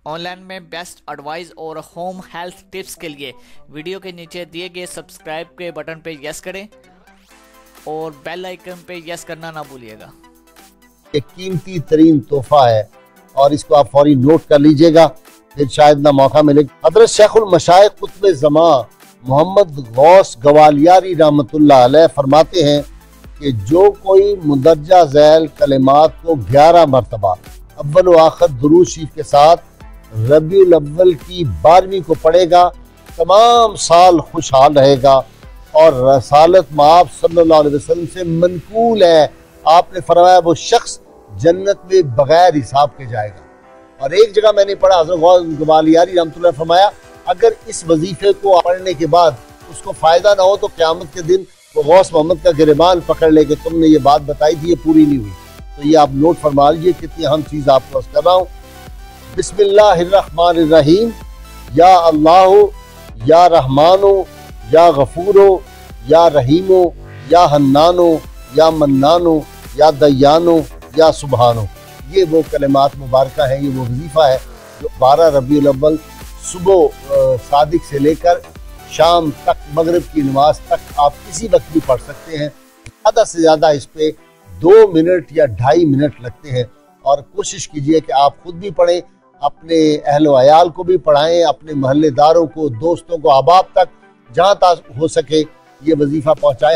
Online में best advice और home health tips के लिए वीडियो के नीचे दिए गए सब्सक्राइब के बटन पे यस करें और बेल आइकन पे यस करना ना भूलिएगा। एक कीमती तरीन तोहफा है और इसको आप फौरी नोट कर लीजिएगा, फिर शायद ना मौका मिले। हज़रत शेखुल मशाइख कुतुब ज़मा मोहम्मद गौस गवालियारी रहमतुल्लाह अलैह फरमाते हैं कि जो कोई मुदर्जा झैल कलिमात को 11 मरतबा अव्वल व आखिर दुरूद शरीफ के साथ रबीउल अव्वल की 12वीं को पढ़ेगा, तमाम साल खुशहाल रहेगा और रसालत माफ सल्लल्लाहु अलैहि वसल्लम से मनकूल है। आपने फरमाया वो शख्स जन्नत में बगैर हिसाब के जाएगा। और एक जगह मैंने पढ़ा, हज़रत गौस गवालियारी रहमतुल्लाह फरमाया अगर इस वजीफे को पढ़ने के बाद उसको फायदा ना हो तो क़यामत के दिन वो गौस मोहम्मद का गिरबान पकड़ ले कि तुमने ये बात बताई थी, ये पूरी नहीं हुई। तो ये आप नोट फरमा लीजिए, कितनी अहम चीज़ आपको कर रहा हूँ। बिस्मिल्लाहिर्रहमानिर्रहीम। या अल्लाह या रहमानो या गफूरो या रहीमो या हन्नानो या मन्नानो या दयानो या सुबहानो। ये वो कलिमात मुबारका है, ये वो वजीफ़ा है जो 12 रबीउल अव्वल सुबह सादिक से लेकर शाम तक मगरिब की नमाज तक आप किसी वक्त भी पढ़ सकते हैं। ज़्यादा से ज़्यादा इस पे 2 मिनट या 2.5 मिनट लगते हैं और कोशिश कीजिए कि आप खुद भी पढ़ें, अपने अहल व अयाल को भी पढ़ाएं, अपने मोहल्लेदारों को, दोस्तों को, अहबाब तक जहाँ तक हो सके ये वजीफ़ा पहुँचाएं।